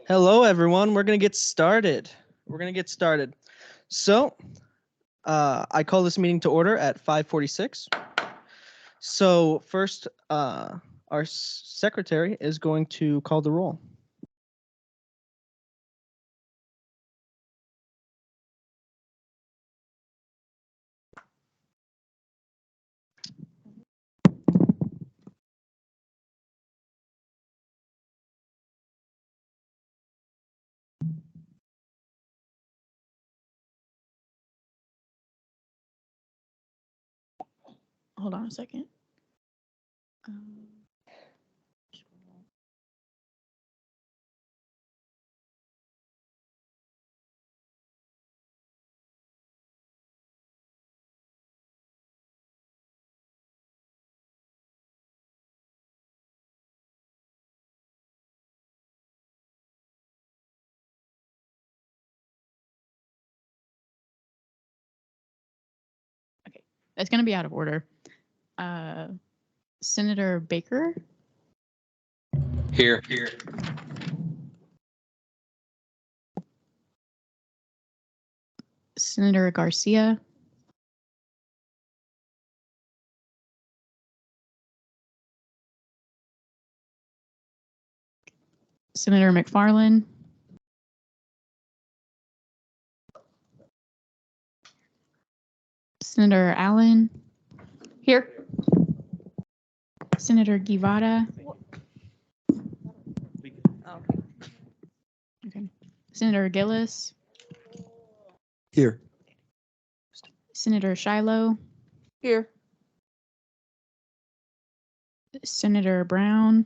Hello, everyone. We're going to get started. So, I call this meeting to order at 5:46. So first, our secretary is going to call the roll. Hold on a second. Okay, that's going to be out of order. Senator Baker? Here. Senator Garcia? Senator McFarland? Senator Allen? Here. Senator Guevara? Okay. Senator Gillis? Here. Senator Shiloh? Here. Senator Brown?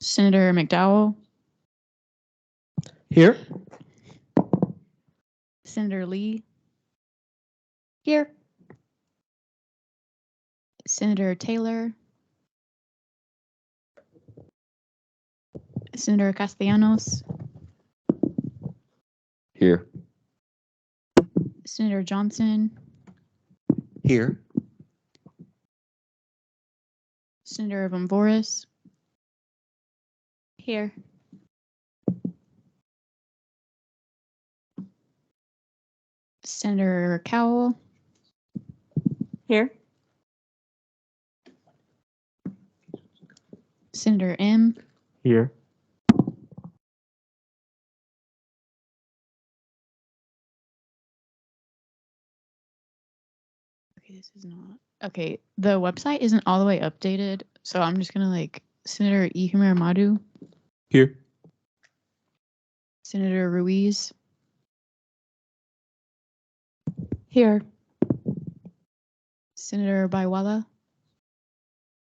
Senator McDowell? Here. Senator Lee? Here. Senator Taylor? Senator Castellanos? Here. Senator Johnson? Here. Senator Vamvoris? Here. Senator Cowell? Here. Senator M? Here. Okay, this is not. Okay, the website isn't all the way updated, so I'm just gonna Senator Ihumir Madu? Here. Senator Ruiz? Here. Senator Baiwala?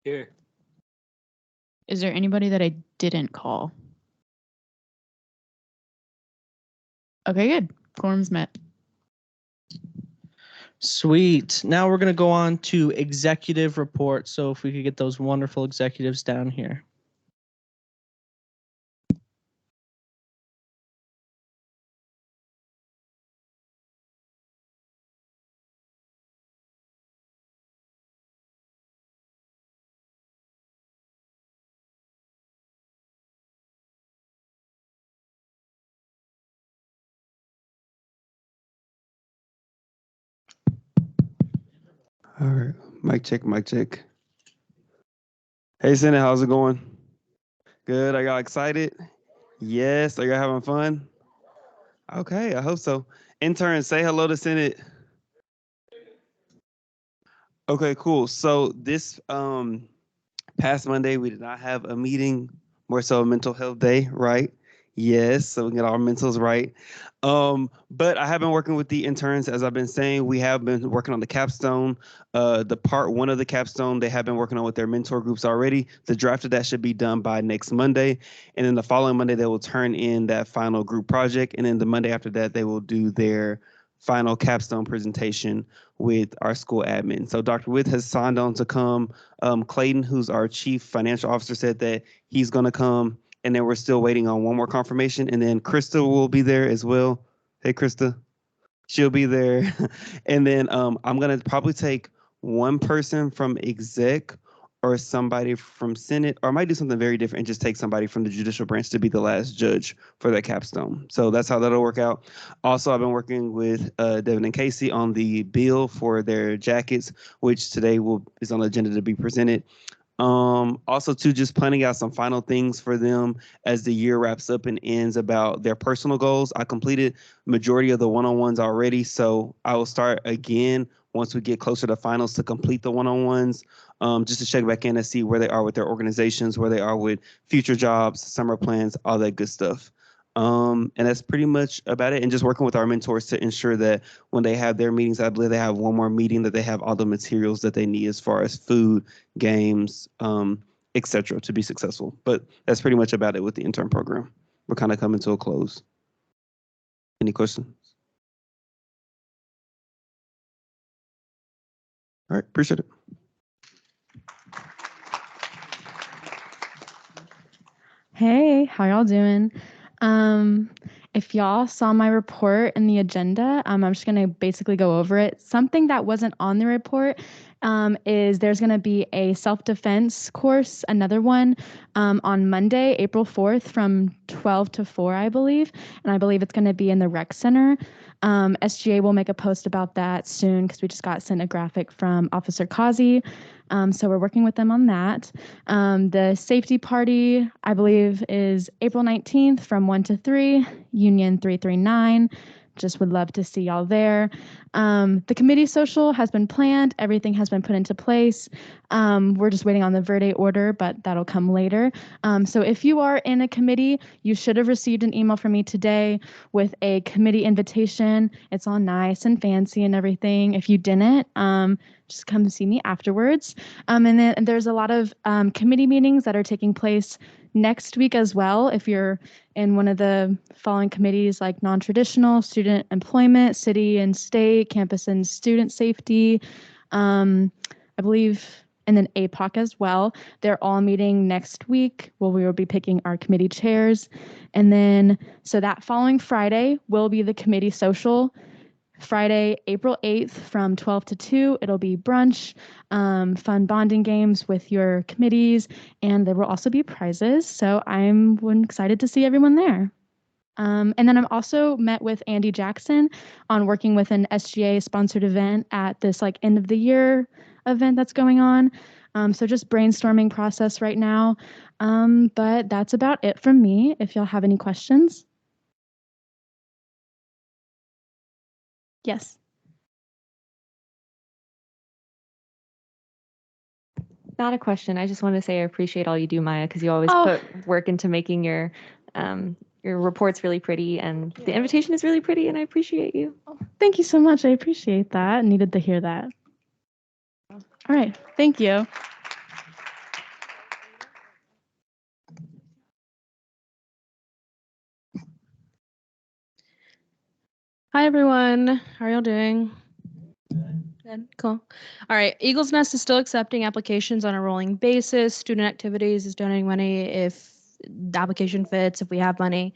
Here. Is there anybody that I didn't call? Okay, good. Quorum's met. Sweet. Now we're going to go on to executive report. So if we could get those wonderful executives down here. All right. Mic check, mic check. Hey, Senate, how's it going? Good. Are y'all excited? Yes. Are y'all having fun? Okay, I hope so. Intern, say hello to Senate. Okay, cool. So this past Monday, we did not have a meeting, more so a mental health day, right? Yes, so we can get our mentals right. But I have been working with the interns, as I've been saying. We have been working on the capstone. The part one of the capstone, they have been working on with their mentor groups already. The draft of that should be done by next Monday. And then the following Monday, they will turn in that final group project. And then the Monday after that, they will do their final capstone presentation with our school admin. So Dr. Witt has signed on to come. Clayton, who's our chief financial officer, said that he's going to come. And then we're still waiting on one more confirmation. And then Krista will be there as well. Hey, Krista. She'll be there. And then I'm going to probably take one person from exec or somebody from Senate, or I might do something very different and just take somebody from the judicial branch to be the last judge for that capstone. So that's how that'll work out. Also, I've been working with Devin and Casey on the bill for their jackets, which today is on the agenda to be presented. Also too, just planning out some final things for them as the year wraps up and ends about their personal goals. I completed majority of the one-on-ones already, so I will start again once we get closer to finals to complete the one-on-ones, just to check back in and see where they are with their organizations, where they are with future jobs, summer plans, all that good stuff. And that's pretty much about it. And just working with our mentors to ensure that when they have their meetings, I believe they have one more meeting, that they have all the materials that they need as far as food, games, etc. to be successful. But that's pretty much about it with the intern program. We're kind of coming to a close. Any questions? All right, appreciate it. Hey, how y'all doing? If y'all saw my report in the agenda, I'm just going to basically go over it. Something that wasn't on the report is there's going to be a self-defense course, another one on Monday, April 4th from 12 to 4, I believe. And I believe it's going to be in the rec center. SGA will make a post about that soon because we just got sent a graphic from Officer Kazi. So we're working with them on that. The safety party, I believe, is April 19th from 1 to 3, Union 339. Just would love to see y'all there. The committee social has been planned. Everything has been put into place. We're just waiting on the Verde order, but that'll come later. So if you are in a committee, you should have received an email from me today with a committee invitation. It's all nice and fancy and everything. If you didn't, just come see me afterwards. And then there's a lot of committee meetings that are taking place next week as well. If you're in one of the following committees like non-traditional, student employment, city and state, campus and student safety, I believe, and then APOC as well. They're all meeting next week where we will be picking our committee chairs. And then, so that following Friday will be the committee social. Friday, April 8th from 12 to 2, it'll be brunch, fun bonding games with your committees, and there will also be prizes. So I'm excited to see everyone there. And then I'm also met with Andy Jackson on working with an SGA sponsored event at this like end of the year event that's going on. So just brainstorming process right now. But that's about it from me. If y'all have any questions. Yes. Not a question. I just want to say I appreciate all you do, Maya, because you always put work into making your reports really pretty, and the invitation is really pretty, and I appreciate you. Oh, thank you so much. I appreciate that. Needed to hear that. All right. Thank you. Hi, everyone. How are y'all doing? Good. Cool. All right. Eagle's Nest is still accepting applications on a rolling basis. Student Activities is donating money if the application fits, if we have money.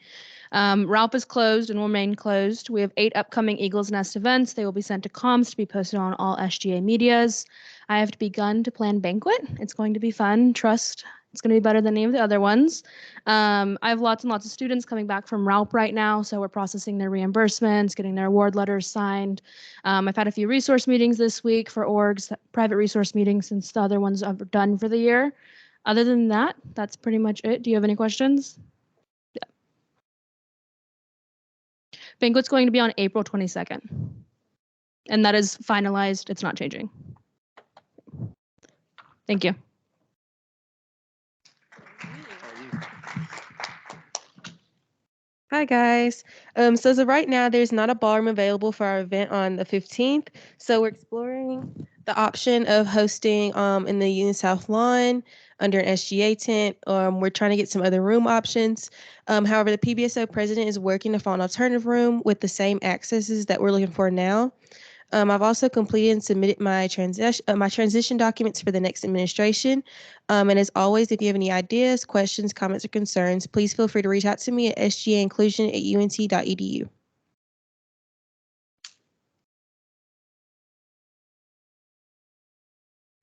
RALP is closed and will remain closed. We have 8 upcoming Eagle's Nest events. They will be sent to comms to be posted on all SGA medias. I have begun to plan banquet. It's going to be fun. Trust. It's going to be better than any of the other ones. I have lots and lots of students coming back from RALP right now, so we're processing their reimbursements, getting their award letters signed. I've had a few resource meetings this week for orgs, private resource meetings, since the other ones are done for the year. Other than that, that's pretty much it. Do you have any questions? Yeah. Banquet's going to be on April 22nd. And that is finalized. It's not changing. Thank you. Hi guys. So as of right now, there's not a ballroom available for our event on the 15th. So we're exploring the option of hosting in the Union South Lawn under an SGA tent. We're trying to get some other room options. However, the PBSO president is working to find an alternative room with the same accesses that we're looking for now. I've also completed and submitted my transition documents for the next administration. And as always, if you have any ideas, questions, comments, or concerns, please feel free to reach out to me at sgainclusion@unt.edu.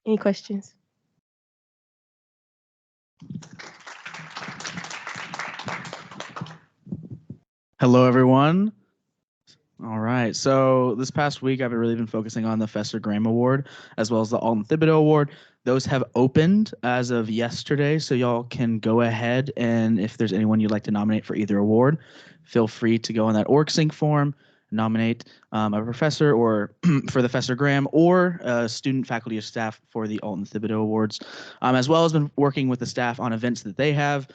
Any questions? Hello, everyone. All right. So this past week, I've really been focusing on the Fester Graham Award as well as the Alton Thibodeau Award. Those have opened as of yesterday, so y'all can go ahead and if there's anyone you'd like to nominate for either award, feel free to go on that OrgSync form, nominate a professor or for the Fester Graham or student, faculty, or staff for the Alton Thibodeau Awards, as well as been working with the staff on events that they have,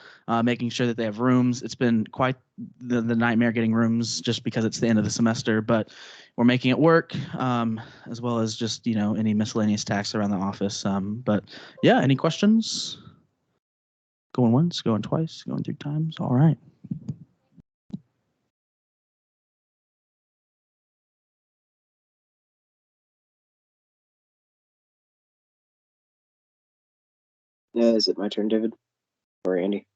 making sure that they have rooms. It's been quite the nightmare getting rooms just because it's the end of the semester, but we're making it work, as well as just, any miscellaneous tasks around the office. But yeah, any questions? Going once, going twice, going 3 times. All right. Is it my turn, David? Or Andy?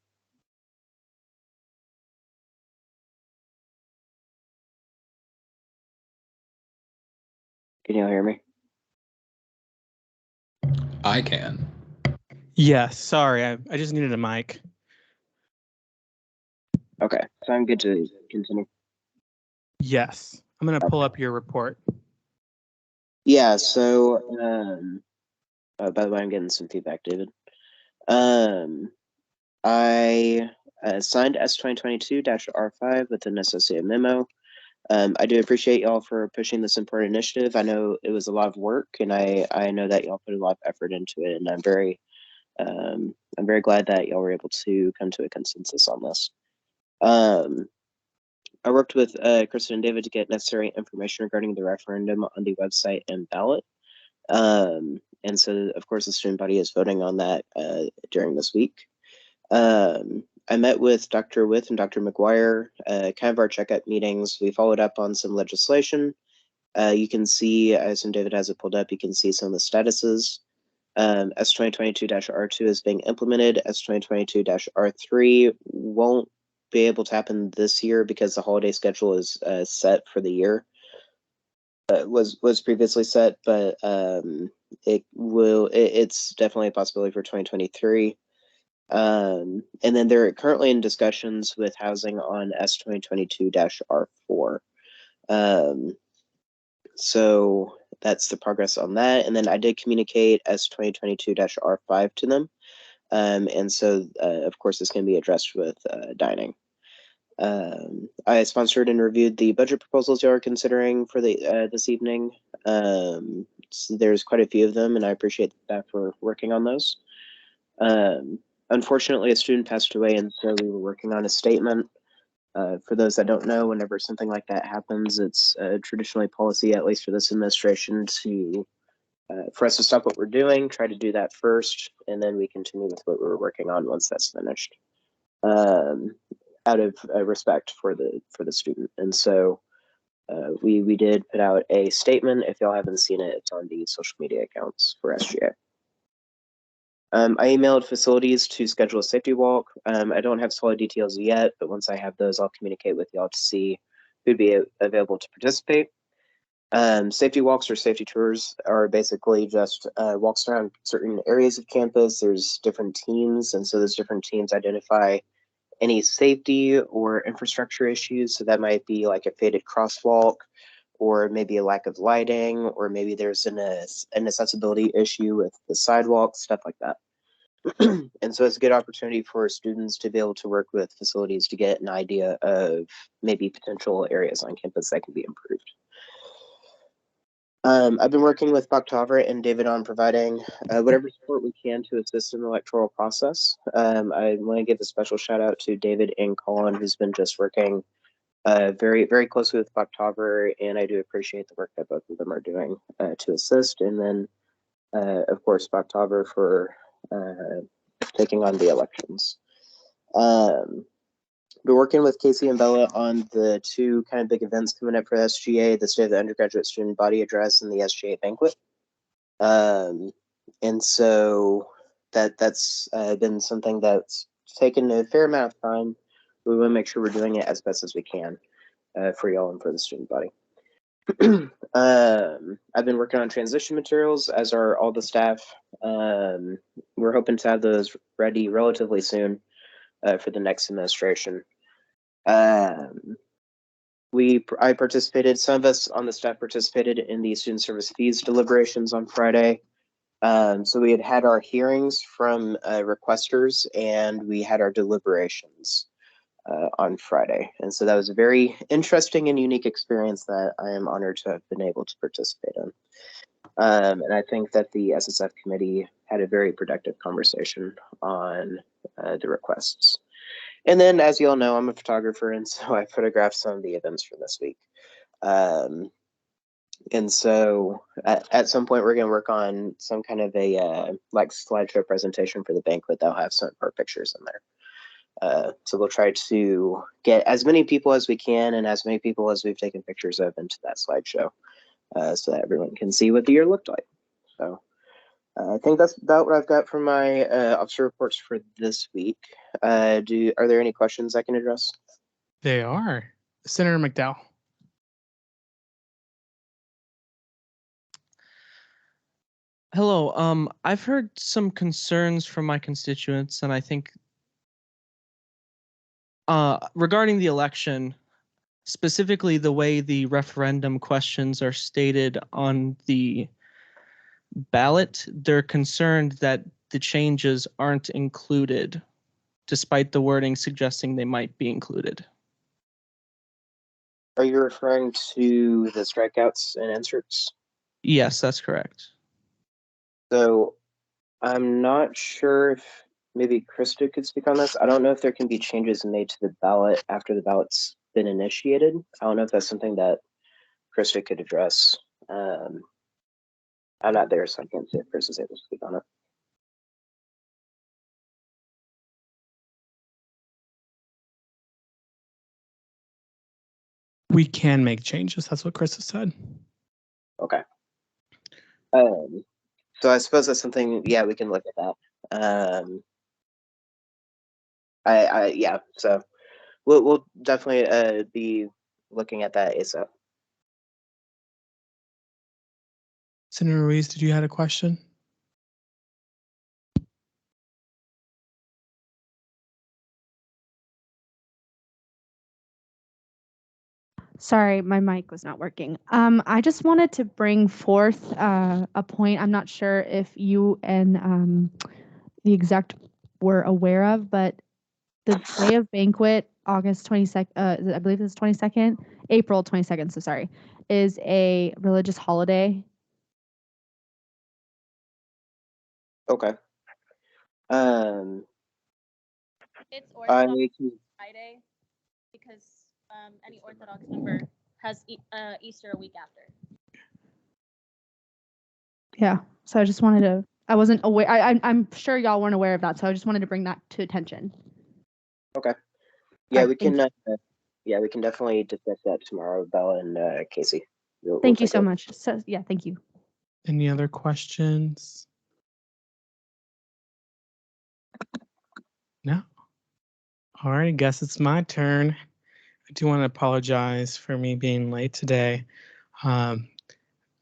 Can you all hear me? I can. Yeah, sorry, I just needed a mic. Okay, so I'm good to continue. Yes, I'm gonna pull up your report. Yeah, so by the way, I'm getting some feedback, David. I signed S2022-R5 with an associated memo. I do appreciate y'all for pushing this important initiative. I know it was a lot of work, and I know that y'all put a lot of effort into it, and I'm very glad that y'all were able to come to a consensus on this. I worked with Kristen and David to get necessary information regarding the referendum on the website and ballot. And so, of course, the student body is voting on that during this week. I met with Dr. With and Dr. McGuire, kind of our checkup meetings. We followed up on some legislation. You can see, as David has it pulled up, you can see some of the statuses. S2022-R2 is being implemented. S2022-R3 won't be able to happen this year because the holiday schedule is set for the year. Was previously set, but it's definitely a possibility for 2023. And then they're currently in discussions with housing on S2022-R4. So that's the progress on that. And then I did communicate S2022-R5 to them. And so, of course, this can be addressed with dining. I sponsored and reviewed the budget proposals you are considering for the this evening. So there's quite a few of them, and I appreciate the staff for working on those. Unfortunately, a student passed away, and so we were working on a statement. For those that don't know, whenever something like that happens, it's traditionally policy, at least for this administration, to for us to stop what we're doing, try to do that first, and then we continue with what we're working on once that's finished. Out of respect for the student, and so we did put out a statement. If y'all haven't seen it, it's on the social media accounts for SGA. I emailed facilities to schedule a safety walk. I don't have solid details yet, but once I have those, I'll communicate with y'all to see who'd be available to participate. Safety walks or safety tours are basically just walks around certain areas of campus. There's different teams, and so those different teams identify any safety or infrastructure issues. So that might be like a faded crosswalk, or maybe a lack of lighting, or maybe there's an accessibility issue with the sidewalk, stuff like that. And so it's a good opportunity for students to be able to work with facilities to get an idea of maybe potential areas on campus that can be improved. I've been working with McDowall and David on providing whatever support we can to assist in the electoral process. I want to give a special shout out to David and Colin, who's been just working very, very closely with McDowall, and I do appreciate the work that both of them are doing to assist. And then, of course, McDowall for taking on the elections. Been working with Casey and Bella on the 2 kind of big events coming up for SGA, the State of the Undergraduate Student Body Address and the SGA Banquet. And so that's been something that's taken a fair amount of time. We want to make sure we're doing it as best as we can for y'all and for the student body. I've been working on transition materials, as are all the staff. We're hoping to have those ready relatively soon for the next administration. I participated, some of us on the staff participated in the student service fees deliberations on Friday. So we had our hearings from requesters, and we had our deliberations on Friday. And so that was a very interesting and unique experience that I am honored to have been able to participate in. And I think that the SSF committee had a very productive conversation on the requests. And then, as you all know, I'm a photographer, and so I photographed some of the events for this week. And so at some point, we're going to work on some kind of a like slideshow presentation for the banquet that'll have some of our pictures in there. So we'll try to get as many people as we can and as many people as we've taken pictures of into that slideshow so that everyone can see what the year looked like. So I think that's about what I've got for my officer reports for this week. Are there any questions I can address? They are. Senator McDowall. Hello. I've heard some concerns from my constituents, and I think regarding the election, specifically the way the referendum questions are stated on the ballot, they're concerned that the changes aren't included, despite the wording suggesting they might be included. Are you referring to the strikeouts and inserts? Yes, that's correct. So I'm not sure if maybe Krista could speak on this. I don't know if there can be changes made to the ballot after the ballot's been initiated. I don't know if that's something that Krista could address. I'm not there, so I can't see if Krista's able to speak on it. We can make changes. That's what Krista said. Okay. So I suppose that's something, yeah, we can look at that. Yeah, so we'll definitely be looking at that ASAP. Senator Ruiz, did you have a question? Sorry, my mic was not working. I just wanted to bring forth a point. I'm not sure if you and the exec were aware of, but the day of banquet, August 22nd, I believe it's 22nd, April 22nd, so sorry, is a religious holiday. Okay. It's Orthodox Friday because any Orthodox member has Easter a week after. Yeah, so I just wanted to, I wasn't aware, I'm sure y'all weren't aware of that, so I just wanted to bring that to attention. Okay. Yeah, All we right, can. Yeah, we can definitely discuss that tomorrow, Bella and Casey. Thank you so much. So yeah, thank you. Any other questions? No? All right, I guess it's my turn. I do want to apologize for me being late today. I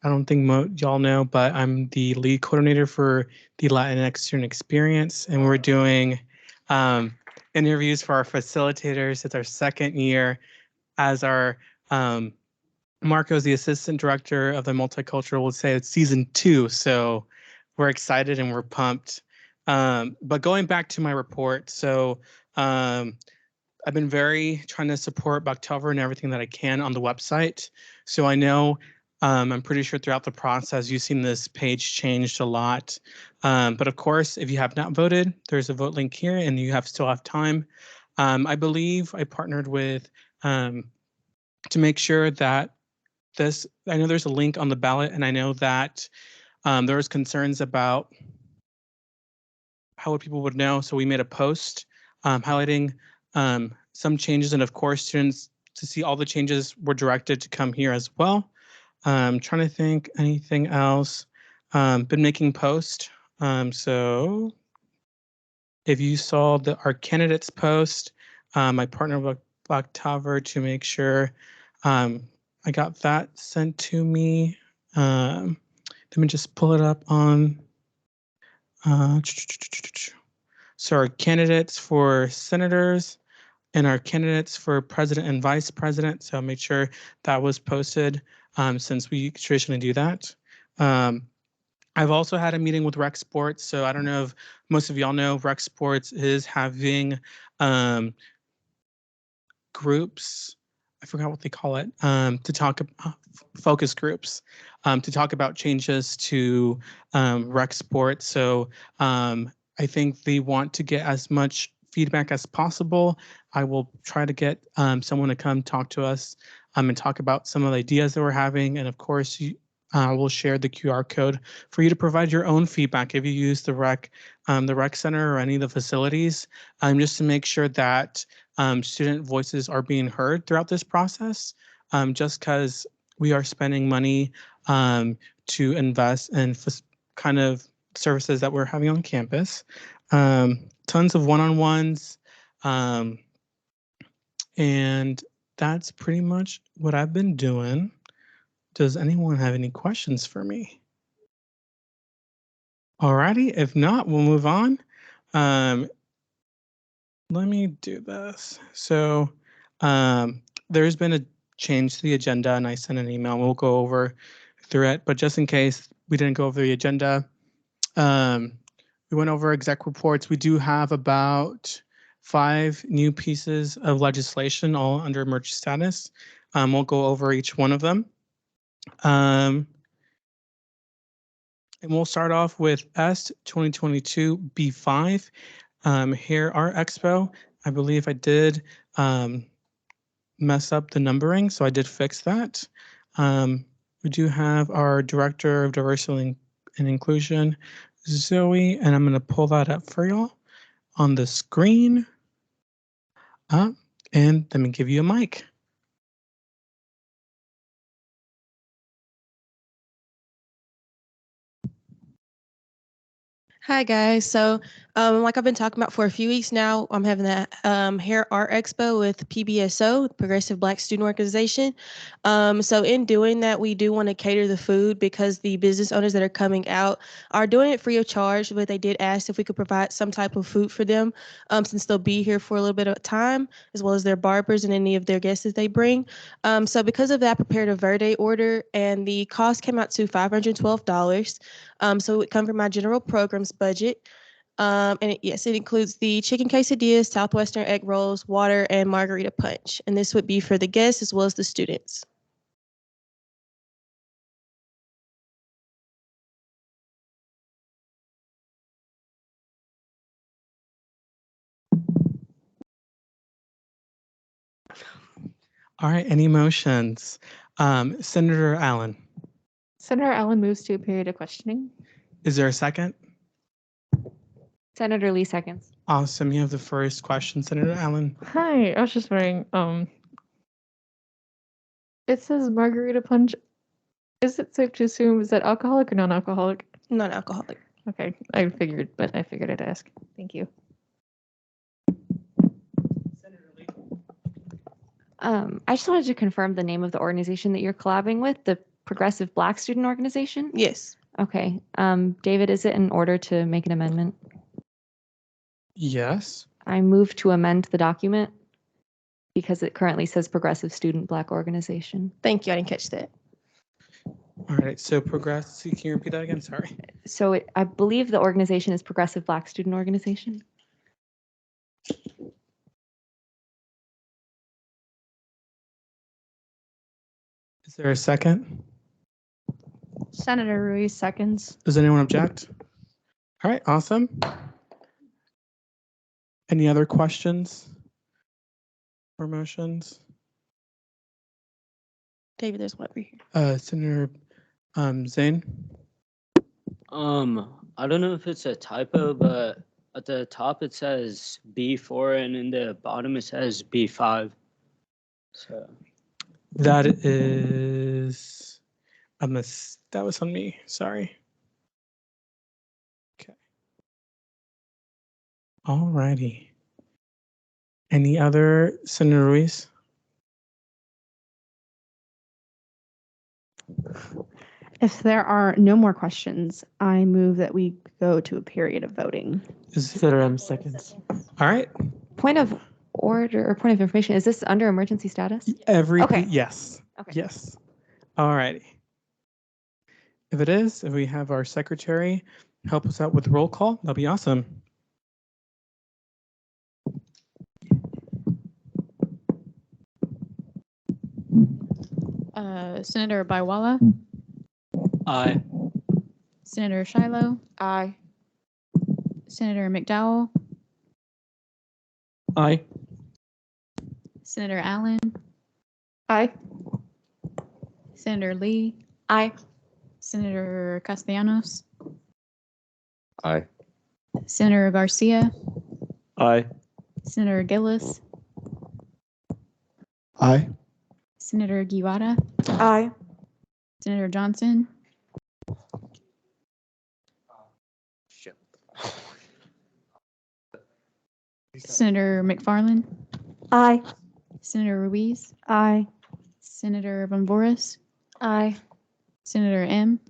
don't think y'all know, but I'm the lead coordinator for the Latinx Student Experience, and we're doing interviews for our facilitators. It's our second year as our Marco's the assistant director of the multicultural. We'll say it's season 2, so we're excited and we're pumped. But going back to my report, so I've been very trying to support Boktober and everything that I can on the website. So I know I'm pretty sure throughout the process you've seen this page changed a lot. But of course, if you have not voted, there's a vote link here and you still have time. I believe I partnered with to make sure that I know there's a link on the ballot, and I know that there was concerns about how people would know. So we made a post highlighting some changes, and of course, students to see all the changes were directed to come here as well. Trying to think anything else. Been making posts. So if you saw our candidates post, I partnered with Boktober to make sure I got that sent to me. Let me just pull it up on. So our candidates for senators and our candidates for president and vice president. So make sure that was posted since we traditionally do that. I've also had a meeting with Rec Sports. So I don't know if most of y'all know Rec Sports is having groups. I forgot what they call it, to talk about focus groups, to talk about changes to rec sports. So I think they want to get as much feedback as possible. I will try to get someone to come talk to us and talk about some of the ideas that we're having. And of course, we'll share the QR code for you to provide your own feedback if you use the rec center or any of the facilities, just to make sure that student voices are being heard throughout this process, just because we are spending money to invest in kind of services that we're having on campus. Tons of one-on-ones, and that's pretty much what I've been doing. Does anyone have any questions for me? Alrighty, if not, we'll move on. Let me do this. So there's been a change to the agenda, and I sent an email. We'll go over through it, but just in case we didn't go over the agenda, we went over exec reports. We do have about 5 new pieces of legislation, all under emergency status. We'll go over each one of them. And we'll start off with S 2022 B5. Here, our expo. I believe I did mess up the numbering, so I did fix that. We do have our Director of Diversity and Inclusion, Zoe, and I'm going to pull that up for y'all on the screen. And let me give you a mic. Hi guys. So like I've been talking about for a few weeks now, I'm having that Hair Art Expo with PBSO, Progressive Black Student Organization. So in doing that, we do want to cater the food because the business owners that are coming out are doing it free of charge, but they did ask if we could provide some type of food for them since they'll be here for a little bit of time, as well as their barbers and any of their guests that they bring. So because of that, I prepared a Verde order, and the cost came out to $512. So it would come from my general programs budget. And yes, it includes the chicken quesadillas, Southwestern egg rolls, water, and margarita punch. And this would be for the guests as well as the students. All right, any motions? Senator Allen. Senator Allen moves to a period of questioning. Is there a second? Senator Lee seconds. Awesome. You have the first question, Senator Allen. Hi, I was just wondering, it says margarita punch. Is it safe to assume, is that alcoholic or non-alcoholic? Non-alcoholic. Okay, I figured I'd ask. Thank you. I just wanted to confirm the name of the organization that you're collabing with, the Progressive Black Student Organization? Yes. Okay. David, is it in order to make an amendment? Yes. I move to amend the document because it currently says Progressive Student Black Organization. Thank you. I didn't catch that. All right. So can you repeat that again? Sorry. So I believe the organization is Progressive Black Student Organization. Is there a second? Senator Ruiz seconds. Does anyone object? All right. Awesome. Any other questions or motions? David, there's one over here. Senator Zane. I don't know if it's a typo, but at the top it says B4 and in the bottom it says B5. So That is a that was on me. Sorry. Okay. All righty. Any other, Senator Ruiz? If there are no more questions, I move that we go to a period of voting. Seconds. All right. Point of order or point of information. Is this under emergency status? Okay. Yes. Okay. Yes. All righty. If it is, if we have our secretary help us out with roll call, that'll be awesome. Senator Baiwala, Aye. Senator Shiloh, Aye. Senator McDowell, Aye. Senator Allen, Aye. Senator Lee, Aye. Senator Castellanos, Aye. Senator Garcia, Aye. Senator Gillis, Aye. Senator Guevara, Aye. Senator Johnson, Senator McFarland, Aye. Senator Ruiz, Aye. Senator Von Boris, Aye. Senator M,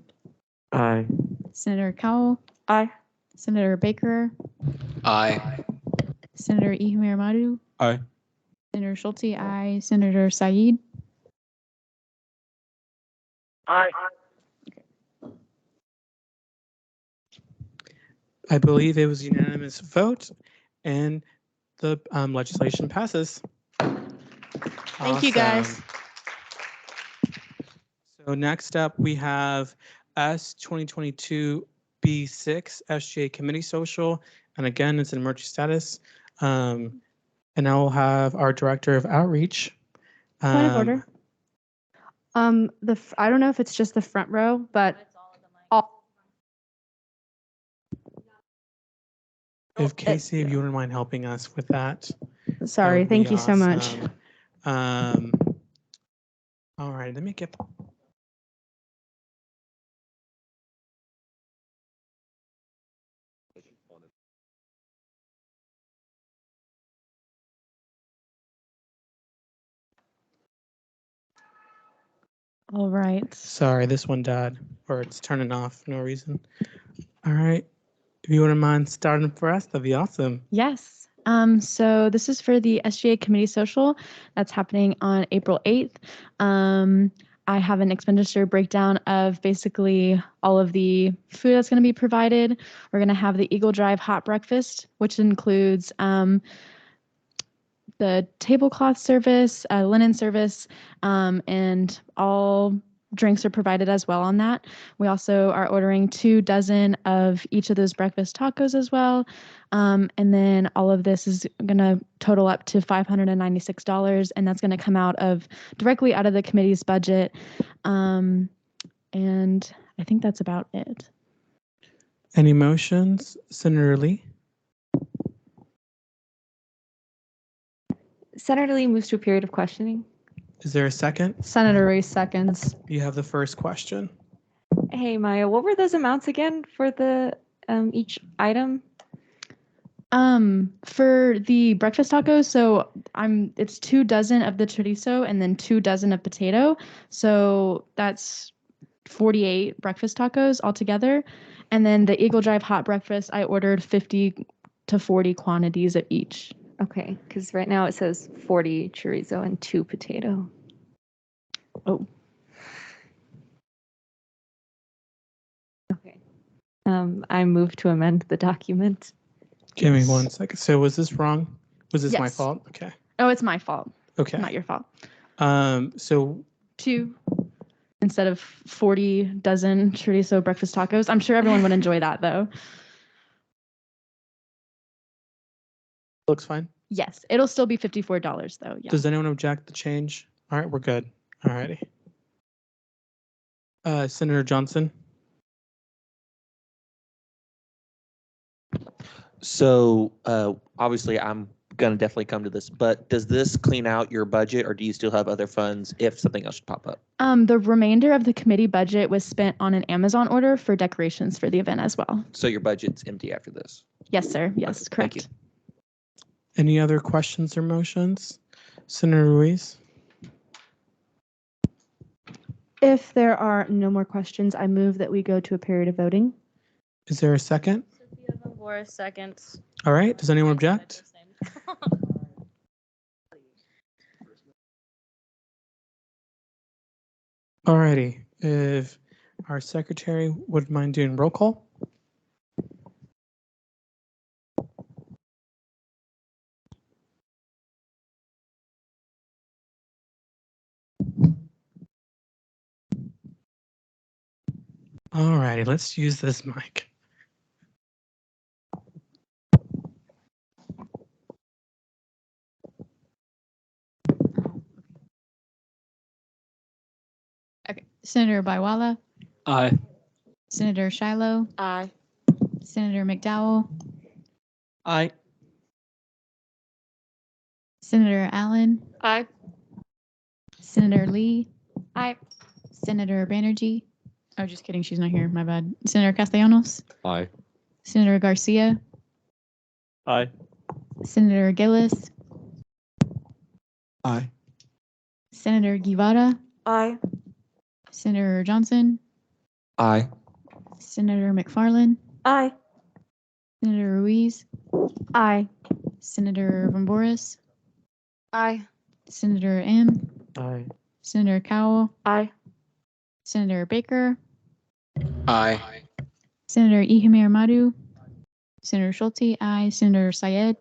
Aye. Senator Cowell, Aye. Senator Baker, Aye. Senator Ihmir Madu, Aye. Senator Schulte, aye. Senator Said, Aye. I believe it was a unanimous vote and the legislation passes. Thank you, guys. Awesome. So next up, we have S 2022 B6 SGA Committee Social. And again, it's an emergency status. And now we'll have our Director of Outreach. Point of order. I don't know if it's just the front row, but If Casey, if you wouldn't mind helping us with that. Sorry, that would be thank you so much. awesome. All right, let me get. All right. Sorry, this one died, or it's turning off for no reason. All right, if you wouldn't mind starting for us, that'd be awesome. Yes. So this is for the SGA Committee Social that's happening on April 8th. I have an expenditure breakdown of basically all of the food that's going to be provided. We're going to have the Eagle Drive hot breakfast, which includes the tablecloth service, linen service, and all drinks are provided as well on that. We also are ordering 2 dozen of each of those breakfast tacos as well. And then all of this is going to total up to $596, and that's going to come directly out of the committee's budget. And I think that's about it. Any motions, Senator Lee? Senator Lee moves to a period of questioning. Is there a second? Senator Ruiz seconds. You have the first question. Hey, Maya, what were those amounts again for the each item? For the breakfast tacos, so it's 2 dozen of the chorizo and then 2 dozen of potato. So that's 48 breakfast tacos altogether. And then the Eagle Drive hot breakfast, I ordered 50 to 40 quantities of each. Okay, because right now it says 40 chorizo and 2 potato. Oh. Okay. I move to amend the document. Give me 1 second. So was this wrong? Was this my Yes. fault? Okay. Oh, it's my fault. Okay. Not your fault. So 2 instead of 40 dozen chorizo breakfast tacos. I'm sure everyone would enjoy that though. looks fine. Yes, it'll still be $54 though. Yeah. Does anyone object to change? All right, we're good. All righty. Senator Johnson. So obviously I'm going to definitely come to this, but does this clean out your budget or do you still have other funds if something else should pop up? The remainder of the committee budget was spent on an Amazon order for decorations for the event as well. So your budget's empty after this? Yes, sir. Yes, Okay, correct. thank you. Any other questions or motions? Senator Ruiz. If there are no more questions, I move that we go to a period of voting. Is there a second? Sophia Van Boris seconds. All right. Does anyone object? Alrighty. If our secretary wouldn't mind doing roll call. Alrighty, let's use this mic. Okay. Senator Baiwala, Aye. Senator Shiloh, Aye. Senator McDowell, Aye. Senator Allen, Aye. Senator Lee, Aye. Senator Banerjee. Oh, just kidding. She's not here. My bad. Senator Castellanos, Aye. Senator Garcia, Aye. Senator Gillis, Aye. Senator Guevara, Aye. Senator Johnson, Aye. Senator McFarland, Aye. Senator Ruiz, Aye. Senator Van Boris, Aye. Senator M, Aye. Senator Cowell, Aye. Senator Baker, Aye. Senator Ihemir Madu, Senator Schulte, aye. Senator Syed,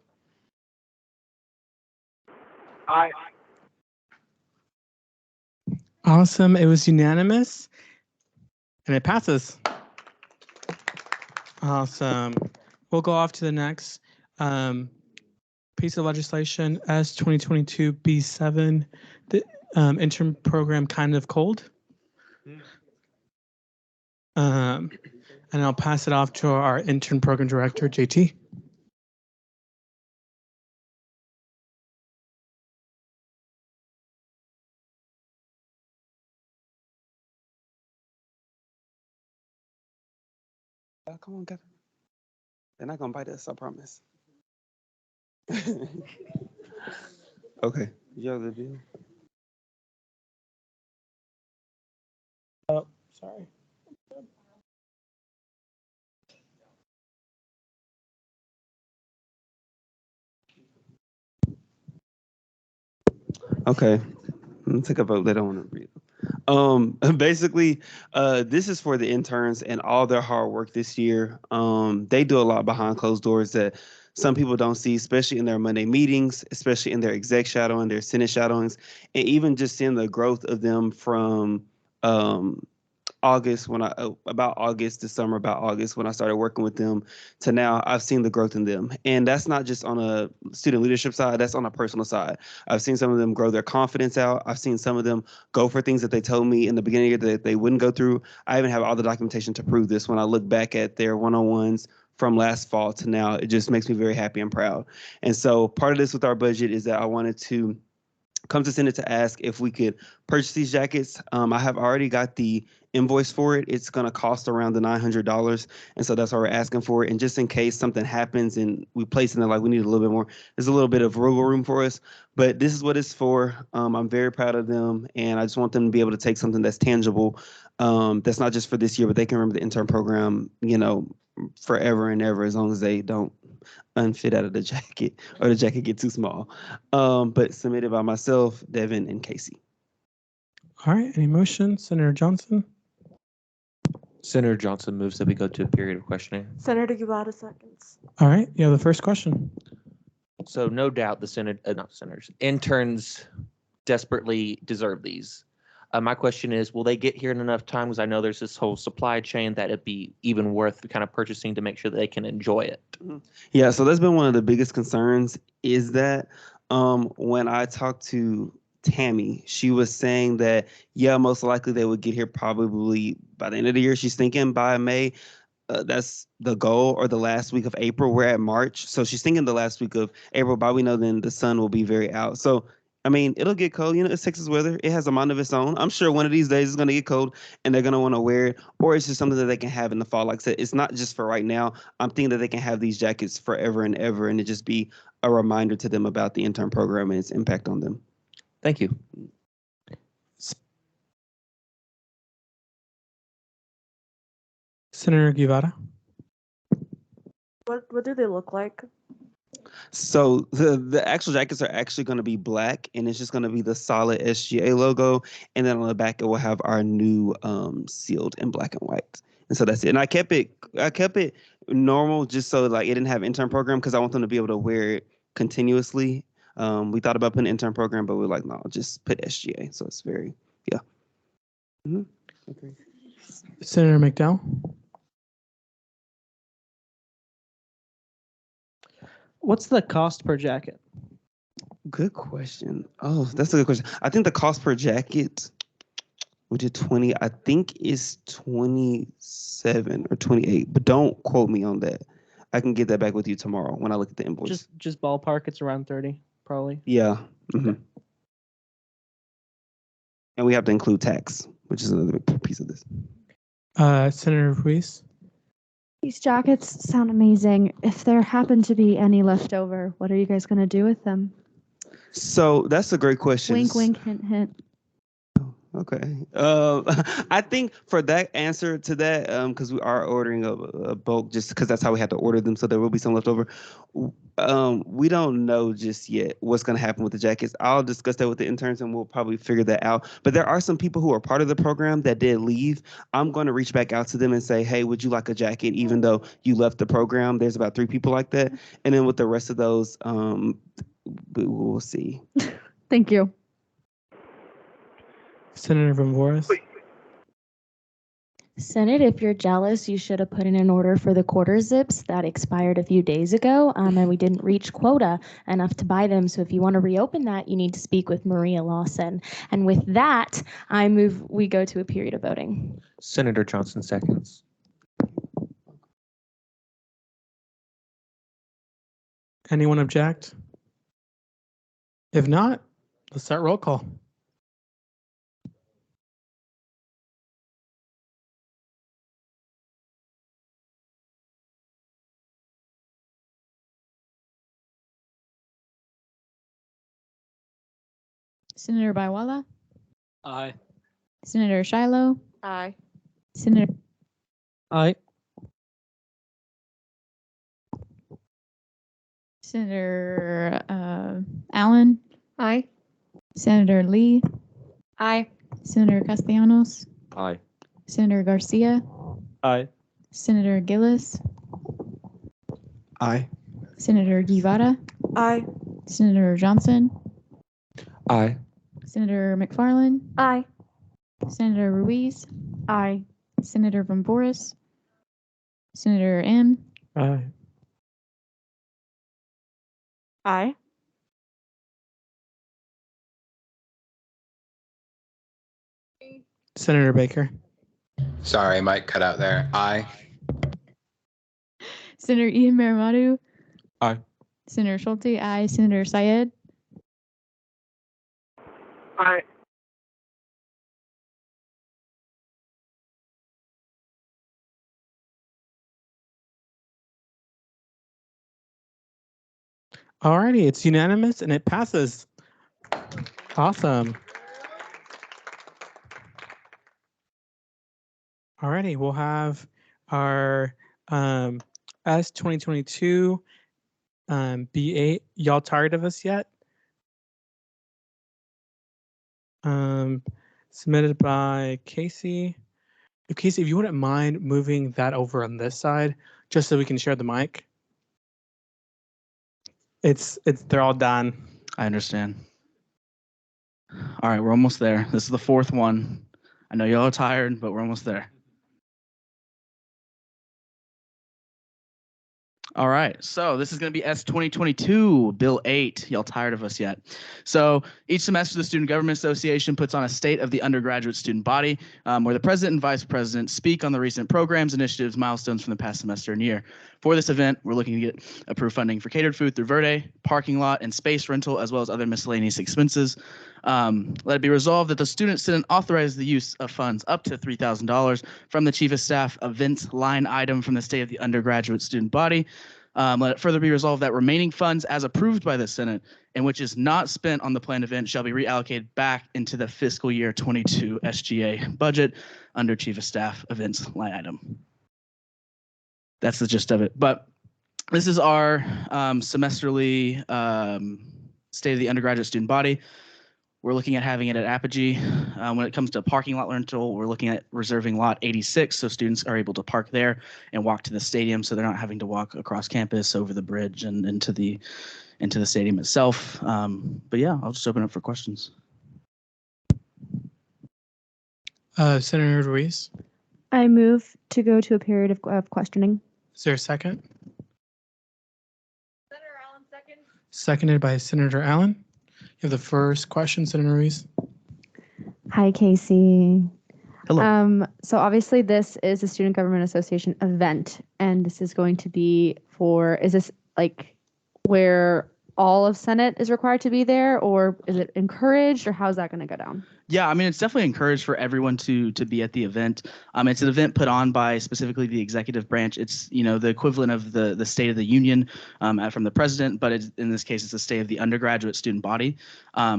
Aye. Awesome. It was unanimous and it passes. Awesome. We'll go off to the next piece of legislation, S 2022 B7, the intern program Kind of Cold. And I'll pass it off to our intern program director, JT. Come on, Kevin. They're not gonna bite us, I promise. Okay. You have the deal. Oh, sorry. Okay. Let's take a vote. They don't want to read. Basically, this is for the interns and all their hard work this year. They do a lot behind closed doors that some people don't see, especially in their Monday meetings, especially in their exec shadowing, their Senate shadowings, and even just seeing the growth of them from August about August this summer, about August when I started working with them to now. I've seen the growth in them, and that's not just on a student leadership side, that's on a personal side. I've seen some of them grow their confidence out. I've seen some of them go for things that they told me in the beginning of the year that they wouldn't go through. I even have all the documentation to prove this. When I look back at their one-on-ones from last fall to now, it just makes me very happy and proud. And so part of this with our budget is that I wanted to come to Senate to ask if we could purchase these jackets. I have already got the invoice for it. It's going to cost around the $900. And so that's why we're asking for it. And just in case something happens and we place it in like we need a little bit more, there's a little bit of wiggle room for us. But this is what it's for. I'm very proud of them. And I just want them to be able to take something that's tangible. That's not just for this year, but they can remember the intern program, forever and ever, as long as they don't unfit out of the jacket or the jacket get too small. But submitted by myself, Devin, and Casey. All right, any motion? Senator Johnson? Senator Johnson moves that we go to a period of questioning. Senator Guevara seconds. All right, you have the first question. So no doubt interns desperately deserve these. My question is, will they get here in enough time? Because I know there's this whole supply chain that it'd be even worth kind of purchasing to make sure that they can enjoy it. Yeah, so that's been one of the biggest concerns is that when I talked to Tammy, she was saying that, yeah, most likely they would get here probably by the end of the year. She's thinking by May. That's the goal, or the last week of April. We're at March. So she's thinking the last week of April, but we know then the sun will be very out. So I mean, it'll get cold. It's Texas weather. It has a mind of its own. I'm sure one of these days it's going to get cold and they're going to want to wear it, or it's just something that they can have in the fall. Like I said, it's not just for right now. I'm thinking that they can have these jackets forever and ever, and it just be a reminder to them about the intern program and its impact on them. Thank you. Senator Guevara. What do they look like? So the actual jackets are actually going to be black, and it's just going to be the solid SGA logo, and then on the back it will have our new sealed in black and white. And so that's it. And I kept it normal just so like it didn't have intern program because I want them to be able to wear it continuously. We thought about putting intern program, but we were like, no, just put SGA. So it's very Okay. Senator McDowall. What's the cost per jacket? Good question. Oh, that's a good question. I think the cost per jacket, we did 20, I think is 27 or 28, but don't quote me on that. I can get that back with you tomorrow when I look at the invoice. Just ballpark, it's around 30, probably. Yeah. Mm-hmm. And we have to include tax, which is another big piece of this. Senator Ruiz. These jackets sound amazing. If there happen to be any left over, what are you guys going to do with them? So that's a great question. Wink, wink, hint, hint. Okay. I think for that answer to that, because we are ordering a bulk, just because that's how we had to order them, so there will be some left over. We don't know just yet what's going to happen with the jackets. I'll discuss that with the interns, and we'll probably figure that out. But there are some people who are part of the program that did leave. I'm going to reach back out to them and say, hey, would you like a jacket, even though you left the program? There's about 3 people like that. And then with the rest of those, we'll see. Thank you. Senator Van Voorhis. Senate, if you're jealous, you should have put in an order for the quarter zips that expired a few days ago, and we didn't reach quota enough to buy them. So if you want to reopen that, you need to speak with Maria Lawson. And with that, I move we go to a period of voting. Senator Johnson seconds. Anyone object? If not, let's start roll call. Senator Baiwala. Aye. Senator Shiloh. Aye. Senator. Aye. Senator Allen. Aye. Senator Lee. Aye. Senator Castellanos. Aye. Senator Garcia. Aye. Senator Gillis. Aye. Senator Guevara. Aye. Senator Johnson. Aye. Senator McFarland. Aye. Senator Ruiz. Aye. Senator Van Voorhis. Senator M. Aye. Aye. Senator Baker. Sorry, I might cut out there. Aye. Senator Ian Maramadu. Aye. Senator Schulte. Aye. Senator Syed. Aye. Alrighty, it's unanimous and it passes. Awesome. Alrighty, we'll have our S 2022 B8. Y'all tired of us yet? Submitted by Casey. Casey, if you wouldn't mind moving that over on this side, just so we can share the mic. They're all done. I understand. All right, we're almost there. This is the 4th one. I know y'all are tired, but we're almost there. All right, so this is going to be S 2022, Bill 8. Y'all tired of us yet? So each semester, the Student Government Association puts on a State of the Undergraduate Student Body, where the president and vice president speak on the recent programs, initiatives, milestones from the past semester and year. For this event, we're looking to get approved funding for catered food through Verde, parking lot, and space rental, as well as other miscellaneous expenses. Let it be resolved that the Student Senate authorizes the use of funds up to $3,000 from the Chief of Staff events line item from the State of the Undergraduate Student Body. Let it further be resolved that remaining funds as approved by the Senate and which is not spent on the planned event shall be reallocated back into the fiscal year 22 SGA budget under Chief of Staff events line item. that's the gist of it. But this is our semesterly state of the undergraduate student body. We're looking at having it at Apogee. When it comes to parking lot rental, we're looking at reserving lot 86 so students are able to park there and walk to the stadium so they're not having to walk across campus over the bridge and into the stadium itself. But yeah, I'll just open up for questions. Senator Ruiz, I move to go to a period of questioning. is there a second? Seconded by Senator Allen. You have the first question, Senator Ruiz. Hi, Casey. Hello. So obviously this is a Student Government Association event, and this is going to be is this like where all of Senate is required to be there, or is it encouraged, or how's that going to go down? Yeah, I mean, it's definitely encouraged for everyone to be at the event. It's an event put on by specifically the executive branch. It's, the equivalent of the State of the Union from the president, but in this case, it's the State of the undergraduate student body.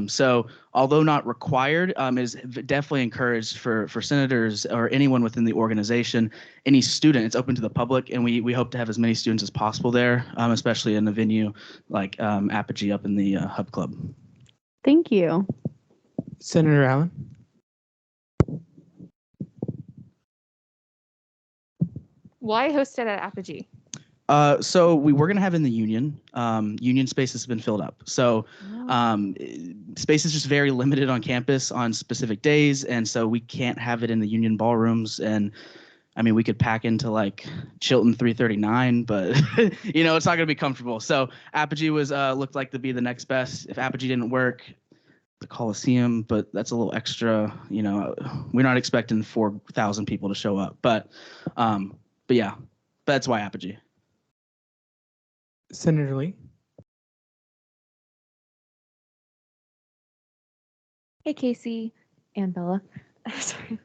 So although not required, it is definitely encouraged for senators or anyone within the organization, any student. It's open to the public, and we hope to have as many students as possible there, especially in a venue like Apogee up in the Hub Club. Thank you. Senator Allen. Why host it at Apogee? So we were going to have in the Union. Union spaces have been filled up. So space is just very limited on campus on specific days. And so we can't have it in the Union ballrooms. And I mean, we could pack into like Chilton 339, but it's not going to be comfortable. So Apogee was looked like to be the next best. If Apogee didn't work, the Coliseum, but that's a little extra. We're not expecting 4,000 people to show up, but yeah, that's why Apogee. Senator Lee. Hey, Casey and Bella. Sorry.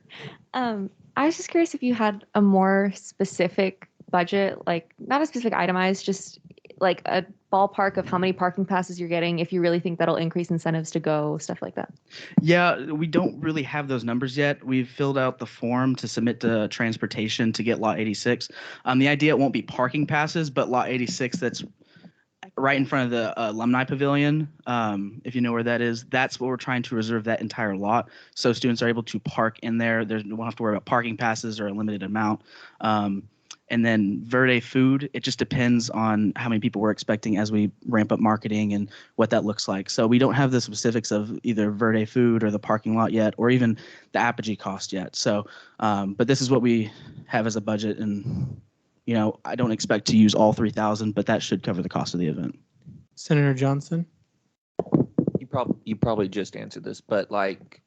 I was just curious if you had a more specific budget, like not a specific itemized, just like a ballpark of how many parking passes you're getting, if you really think that'll increase incentives to go, stuff like that. Yeah, we don't really have those numbers yet. We've filled out the form to submit to transportation to get lot 86. The idea, it won't be parking passes, but lot 86 that's right in front of the alumni pavilion, if you know where that is, that's what we're trying to reserve that entire lot. So students are able to park in there. They won't have to worry about parking passes or a limited amount. And then Verde food, it just depends on how many people we're expecting as we ramp up marketing and what that looks like. So we don't have the specifics of either Verde food or the parking lot yet, or even the Apogee cost yet. So, but this is what we have as a budget. And, I don't expect to use all 3,000, but that should cover the cost of the event. Senator Johnson. You probably just answered this, but like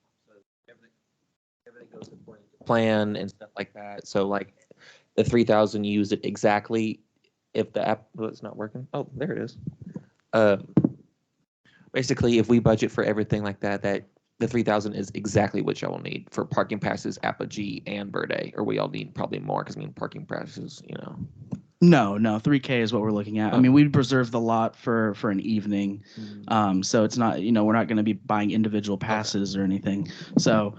everything goes according to plan and stuff like that. So like the 3,000, use it exactly. If the app was not working, oh, there it is. Basically, if we budget for everything like that, the 3,000 is exactly what y'all need for parking passes, Apogee, and Verde, or we all need probably more because parking passes, No, 3K is what we're looking at. I mean, we'd reserve the lot for an evening. So it's not, we're not going to be buying individual passes or anything. So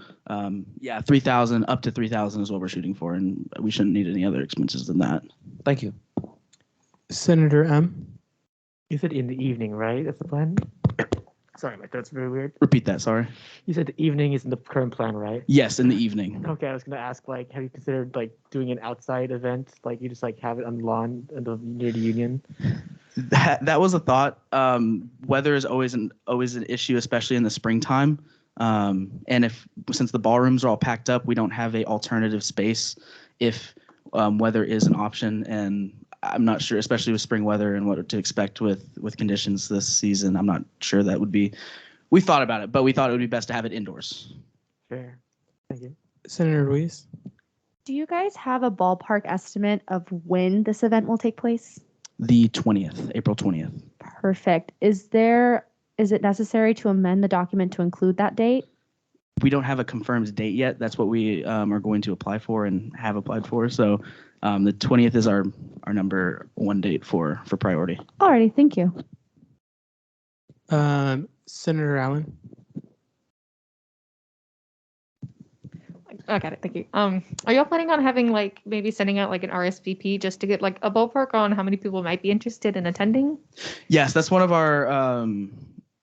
yeah, 3,000 up to 3,000 is what we're shooting for, and we shouldn't need any other expenses than that. Thank you. Senator M. You said in the evening, right? That's the plan? Sorry, my throat's very weird. Repeat that, sorry. You said the evening is in the current plan, right? Yes, in the evening. Okay, I was gonna ask, have you considered doing an outside event? You just have it on the lawn near the Union? That was a thought. Weather is always an issue, especially in the springtime. And since the ballrooms are all packed up, we don't have a alternative space if weather is an option. And I'm not sure, especially with spring weather and what to expect with conditions this season. I'm not sure that would be. We thought about it, but we thought it would be best to have it indoors. Sure. Thank you. Senator Ruiz. Do you guys have a ballpark estimate of when this event will take place? The 20th, April 20th. Perfect. Is it necessary to amend the document to include that date? We don't have a confirmed date yet. That's what we are going to apply for and have applied for. So the 20th is our number one date for priority. Alrighty, thank you. Senator Allen. I got it. Thank you. Are y'all planning on having like maybe sending out like an RSVP just to get like a ballpark on how many people might be interested in attending? Yes, that's one of our.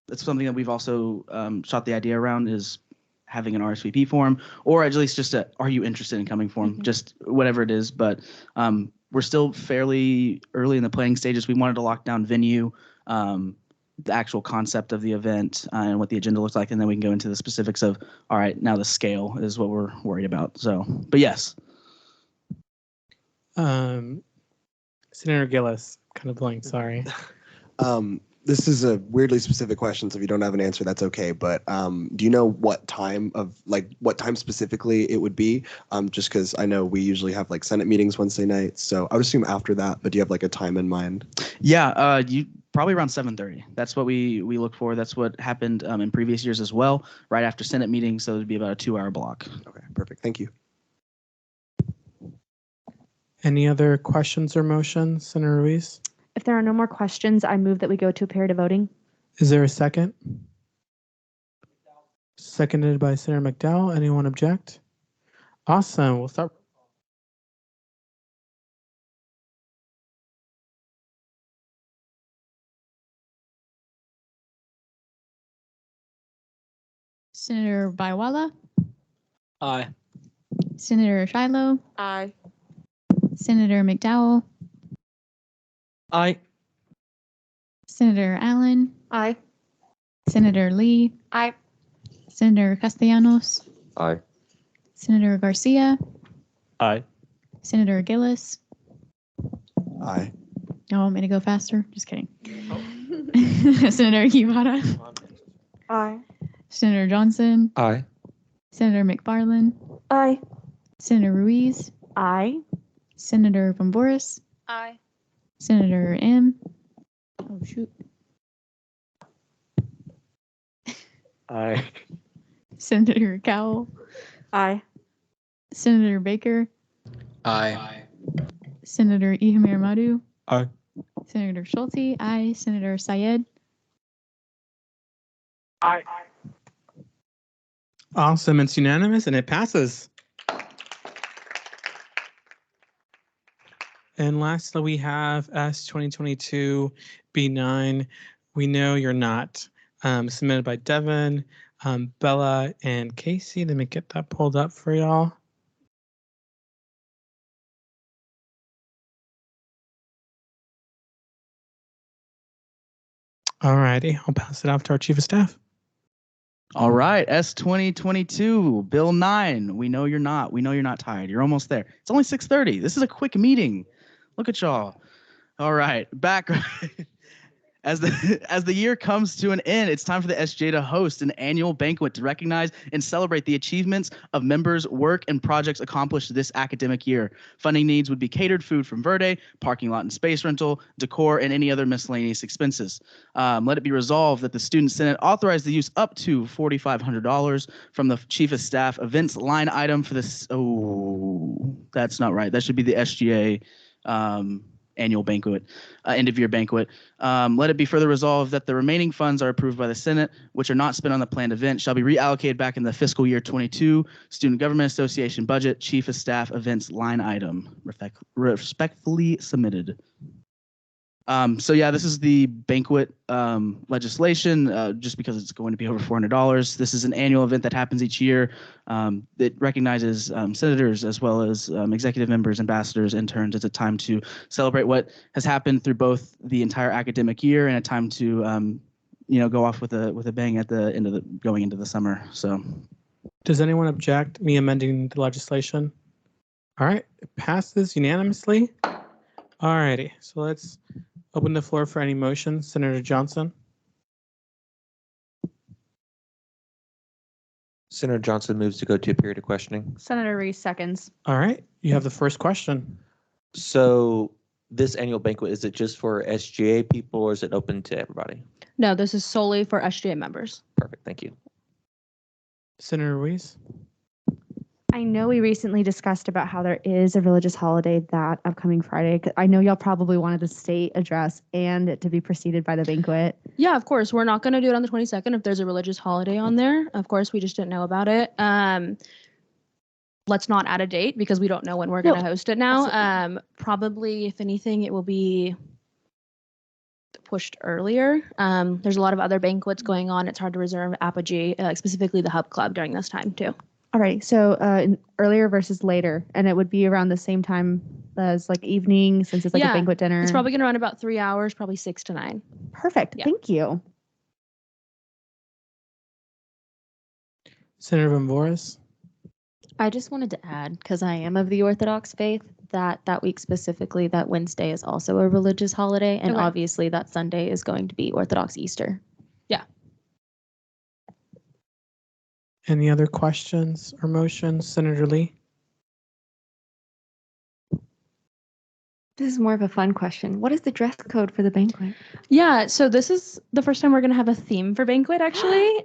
That's something that we've also shot the idea around is having an RSVP form, or at least just a "Are you interested in coming" form, just whatever it is. But we're still fairly early in the planning stages. We wanted to lock down venue, the actual concept of the event, and what the agenda looks like, and then we can go into the specifics of, all right, now the scale is what we're worried about. So, but yes. Senator Gillis, kind of blank, sorry. This is a weirdly specific question, so if you don't have an answer, that's okay. But do you know what time specifically it would be? Just because I know we usually have like Senate meetings Wednesday nights, so I would assume after that. But do you have like a time in mind? Yeah, you probably around 7:30. That's what we look for. That's what happened in previous years as well, right after Senate meetings. So it'd be about a 2-hour block. Okay, perfect. Thank you. Any other questions or motions, Senator Ruiz? If there are no more questions, I move that we go to a period of voting. Is there a second? Seconded by Senator McDowell. Anyone object? Awesome. We'll start. Senator Baiwala, Aye. Senator Shiloh, Aye. Senator McDowell, Aye. Senator Allen, Aye. Senator Lee, Aye. Senator Castellanos, Aye. Senator Garcia, Aye. Senator Gillis. Aye. Y'all want me to go faster? Just kidding. Senator Ibarra, Aye. Senator Johnson, Aye. Senator McFarland, Aye. Senator Ruiz, Aye. Senator Von Boris, Aye. Senator M. Oh, shoot. Aye. Senator Cowell, Aye. Senator Baker, Aye. Senator Ihmir Madu, Aye. Senator Schulte, aye. Senator Syed, Aye. Awesome. It's unanimous and it passes. And lastly, we have S 2022 B9. We know you're not. Submitted by Devin, Bella, and Casey. Let me get that pulled up for y'all. All righty, I'll pass it off to our Chief of Staff. All right, S 2022, Bill 9. We know you're not. We know you're not tired. You're almost there. It's only 6:30. This is a quick meeting. Look at y'all. All right, back. As the year comes to an end, it's time for the SGA to host an annual banquet to recognize and celebrate the achievements of members' work and projects accomplished this academic year. Funding needs would be catered food from Verde, parking lot and space rental, decor, and any other miscellaneous expenses. Let it be resolved that the Student Senate authorize the use up to $4,500 from the Chief of Staff events line item for this. Oh, that's not right. That should be the SGA annual banquet, end of year banquet. Let it be further resolved that the remaining funds are approved by the Senate, which are not spent on the planned event, shall be reallocated back in the fiscal year 22 Student Government Association budget, Chief of Staff events line item. Respectfully submitted. So yeah, this is the banquet legislation, just because it's going to be over $400. This is an annual event that happens each year. It recognizes senators as well as executive members, ambassadors, interns. It's a time to celebrate what has happened through both the entire academic year and a time to go off with a bang at the end of going into the summer. So, does anyone object me amending the legislation? All right, it passes unanimously. All righty, so let's open the floor for any motion. Senator Johnson. Senator Johnson moves to go to a period of questioning. Senator Reese seconds. All right, you have the first question. So this annual banquet, is it just for SGA people or is it open to everybody? No, this is solely for SGA members. Perfect, thank you. Senator Ruiz. I know we recently discussed about how there is a religious holiday that upcoming Friday. I know y'all probably wanted the state address and it to be preceded by the banquet. Yeah, of course. We're not going to do it on the 22nd if there's a religious holiday on there. Of course, we just didn't know about it. let's not add a date because we don't know when we're going to host it now. Probably, if anything, it will be pushed earlier. There's a lot of other banquets going on. It's hard to reserve Apogee, specifically the Hub Club during this time too. All right, so earlier versus later, and it would be around the same time as like evening, since it's like a banquet dinner. It's probably going to run about 3 hours, probably 6 to 9. Perfect. Thank you. Senator Van Voris. I just wanted to add, because I am of the Orthodox faith, that that week specifically, that Wednesday is also a religious holiday, and obviously that Sunday is going to be Orthodox Easter. Yeah. Any other questions or motions? Senator Lee? This is more of a fun question. What is the dress code for the banquet? Yeah, so this is the first time we're going to have a theme for banquet, actually.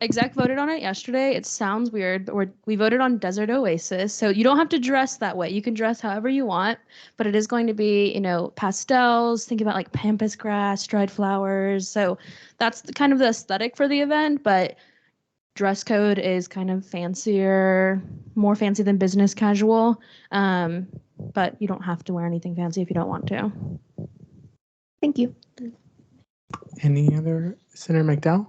Exec voted on it yesterday. It sounds weird, but we voted on Desert Oasis. So you don't have to dress that way. You can dress however you want, but it is going to be, pastels. Think about like pampas grass, dried flowers. So that's kind of the aesthetic for the event, but dress code is kind of fancier, more fancy than business casual. But you don't have to wear anything fancy if you don't want to. Thank you. Any other? Senator McDowall?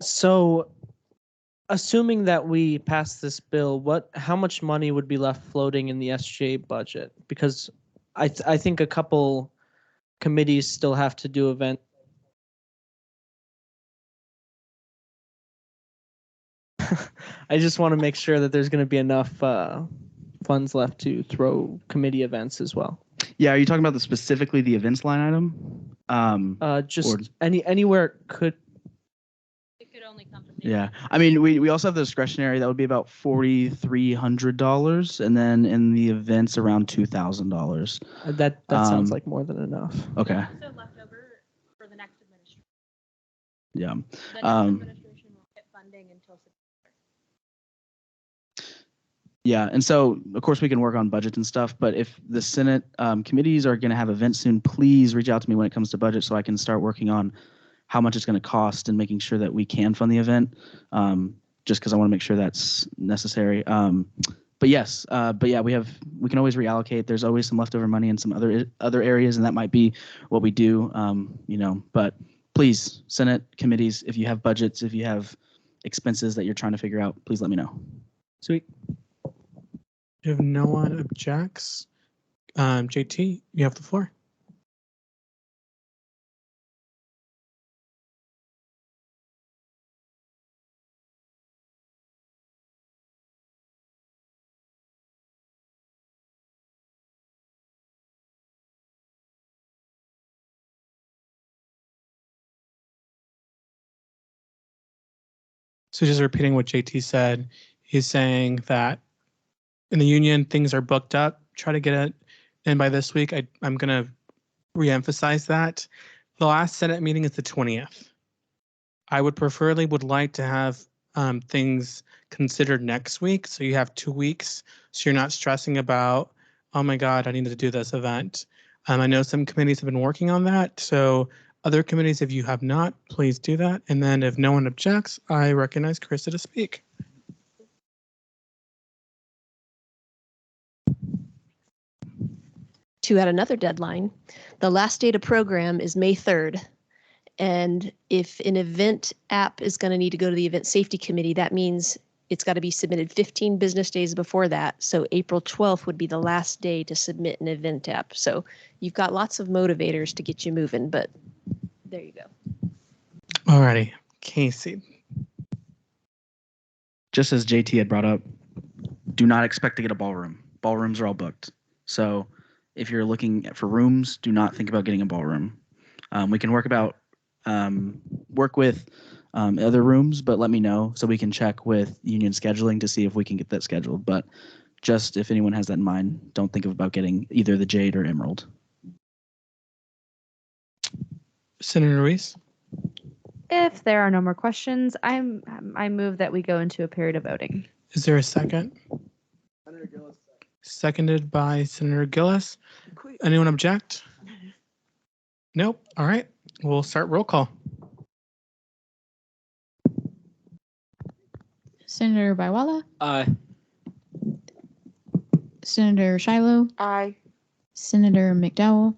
So, assuming that we pass this bill, how much money would be left floating in the SGA budget? Because I think a couple committees still have to do event. I just want to make sure that there's going to be enough funds left to throw committee events as well. Yeah, are you talking about specifically the events line item? Just anywhere it could. It could only come from. Yeah, I mean, we also have the discretionary. That would be about $4,300, and then in the events around $2,000. That sounds like more than enough. Okay. Also left over for the next administration. Yeah. The next administration will get funding until September. Yeah, and so of course we can work on budgets and stuff, but if the Senate committees are going to have events soon, please reach out to me when it comes to budget so I can start working on how much it's going to cost and making sure that we can fund the event, just because I want to make sure that's necessary. But yeah, we can always reallocate. There's always some leftover money in some other areas, and that might be what we do. But please, Senate committees, if you have budgets, if you have expenses that you're trying to figure out, please let me know. Sweet. If no one objects, JT, you have the floor. So just repeating what JT said, he's saying that in the union, things are booked up. Try to get it in by this week. I'm going to reemphasize that. The last Senate meeting is the 20th. I would like to have things considered next week. So you have 2 weeks. So you're not stressing about, oh my God, I need to do this event. I know some committees have been working on that. So other committees, if you have not, please do that. And then if no one objects, I recognize Krista to speak. To add another deadline, the last day to program is May 3rd. And if an event app is going to need to go to the event safety committee, that means it's got to be submitted 15 business days before that. So April 12th would be the last day to submit an event app. So you've got lots of motivators to get you moving, but there you go. Alrighty, Casey. Just as JT had brought up, do not expect to get a ballroom. Ballrooms are all booked. So if you're looking for rooms, do not think about getting a ballroom. We can work with other rooms, but let me know so we can check with union scheduling to see if we can get that scheduled. But just if anyone has that in mind, don't think about getting either the Jade or Emerald. Senator Ruiz? If there are no more questions, I move that we go into a period of voting. Is there a second? seconded by Senator Gillis. Anyone object? Nope. All right. We'll start roll call. Senator Baiwala, Aye. Senator Shiloh, Aye. Senator McDowell,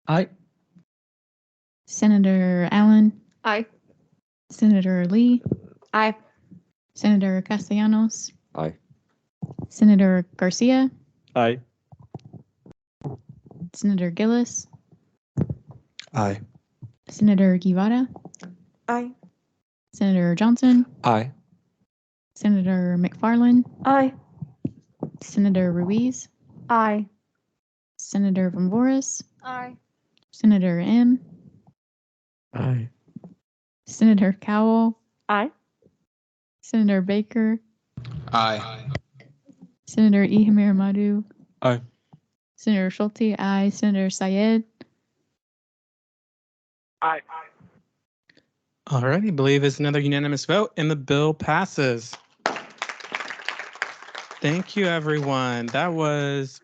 Aye. Senator Allen, Aye. Senator Lee, Aye. Senator Castellanos, Aye. Senator Garcia, Aye. Senator Gillis, Aye. Senator Guevara, Aye. Senator Johnson, Aye. Senator McFarland, Aye. Senator Ruiz, Aye. Senator Von Voris, Aye. Senator M, Aye. Senator Cowell, Aye. Senator Baker, Aye. Senator Ihemir Madu, Aye. Senator Schulte, aye. Senator Syed, Aye. All right. I believe it's another unanimous vote and the bill passes. Thank you, everyone. That was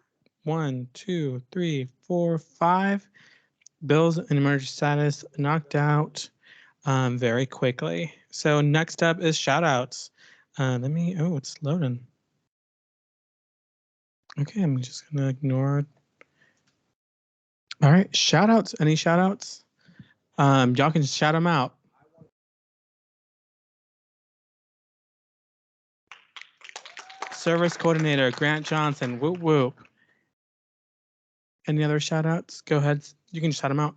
1, 2, 3, 4, 5 bills in emergency status knocked out very quickly. So next up is shout outs. It's loading. Okay, I'm just gonna ignore it. All right, shout outs. Any shout outs? Y'all can shout them out. Service coordinator, Grant Johnson, whoop whoop. Any other shout outs? Go ahead, you can shout them out.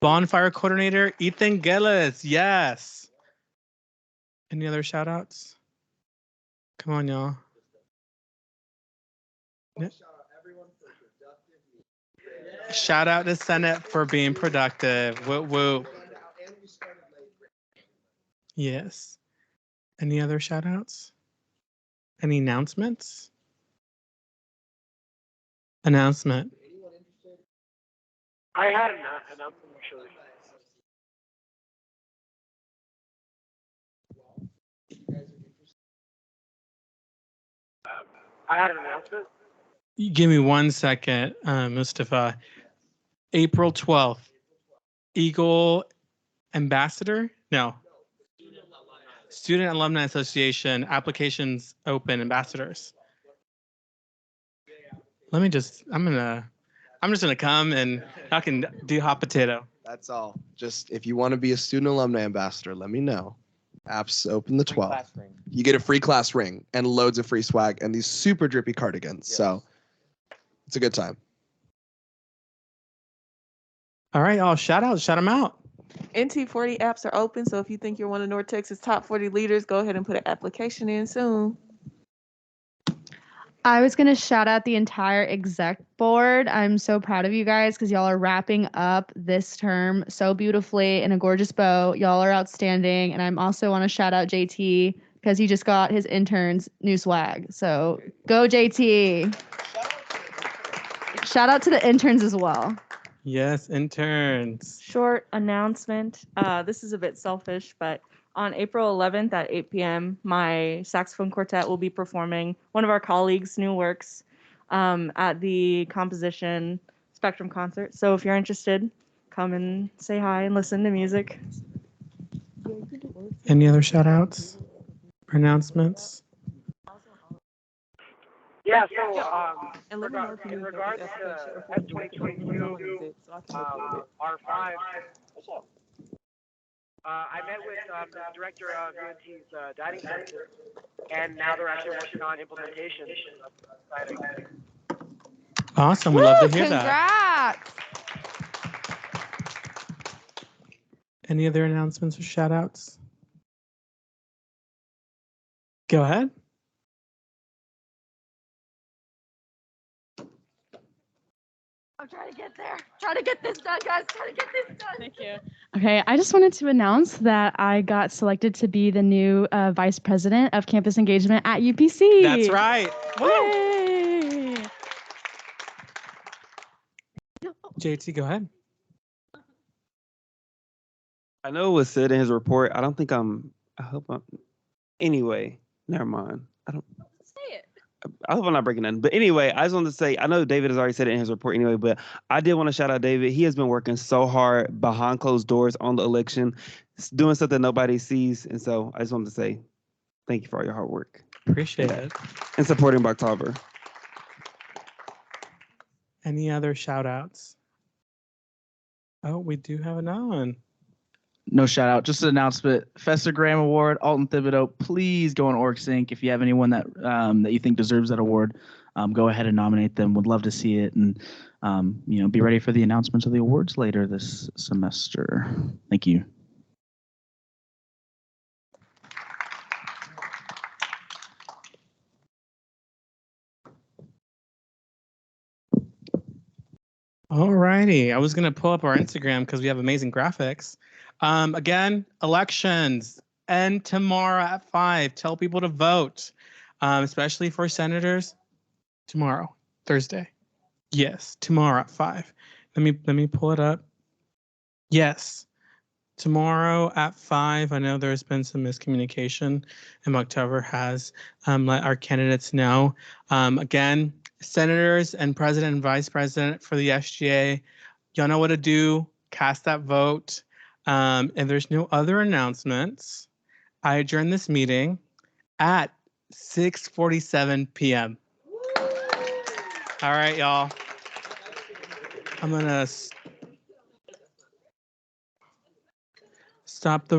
Bonfire coordinator, Ethan Gillis, yes. Any other shout outs? Come on, y'all. Shout out to Senate for being productive. Whoop whoop. Yes. Any other shout outs? Any announcements? Announcement. I had an announcement actually. I had an announcement. Give me 1 second, Mustafa. April 12th, Eagle Ambassador? No. Student Alumni Association applications open ambassadors. I'm just gonna come and I can do hot potato. That's all. Just if you want to be a student alumni ambassador, let me know. Apps open the 12th. You get a free class ring and loads of free swag and these super drippy cardigans. Yes. So it's a good time. All right, y'all. Shout them out. NT40 apps are open, so if you think you're one of North Texas top 40 leaders, go ahead and put an application in soon. I was going to shout out the entire exec board. I'm so proud of you guys because y'all are wrapping up this term so beautifully in a gorgeous bow. Y'all are outstanding. And I'm also want to shout out JT because he just got his interns new swag. So go JT. Shout out to the interns as well. Yes, interns. Short announcement. This is a bit selfish, but on April 11th at 8 p.m., my saxophone quartet will be performing one of our colleagues' new works at the Composition Spectrum concert. So if you're interested, come and say hi and listen to music. Any other shout outs or announcements? Yeah, so in regards to S2022 R5, I met with the director of UNT's dining center, and now they're actually working on implementation. Awesome. We love to hear that. Congrats. Any other announcements or shout outs? Go ahead. I'm trying to get there. Trying to get this done, guys. Trying to get this done. Thank you. Okay, I just wanted to announce that I got selected to be the new vice president of campus engagement at UPC. That's right. Yay! JT, go ahead. I know it was said in his report. I hope I'm, anyway, never mind. I hope I'm not breaking nothing. But anyway, I just wanted to say, I know David has already said it in his report anyway, but I did want to shout out David. He has been working so hard behind closed doors on the election, doing stuff that nobody sees. And so I just wanted to say thank you for all your hard work. Appreciate it. And supporting Bachtober. Any other shout outs? Oh, we do have another one. No shout out, just an announcement. Fester Graham Award, Alton Thibodeau. Please go on OrgSync. If you have anyone that that you think deserves that award, go ahead and nominate them. Would love to see it, and be ready for the announcements of the awards later this semester. Thank you. All righty. I was going to pull up our Instagram because we have amazing graphics. Again, elections end tomorrow at 5. Tell people to vote, especially for senators. Tomorrow, Thursday. Yes, tomorrow at 5. Let me pull it up. Yes, tomorrow at 5. I know there's been some miscommunication, and October has let our candidates know. Again, senators and president and vice president for the SGA, y'all know what to do. Cast that vote. And there's no other announcements. I adjourn this meeting at 6:47 p.m. All right, y'all. I'm gonna stop the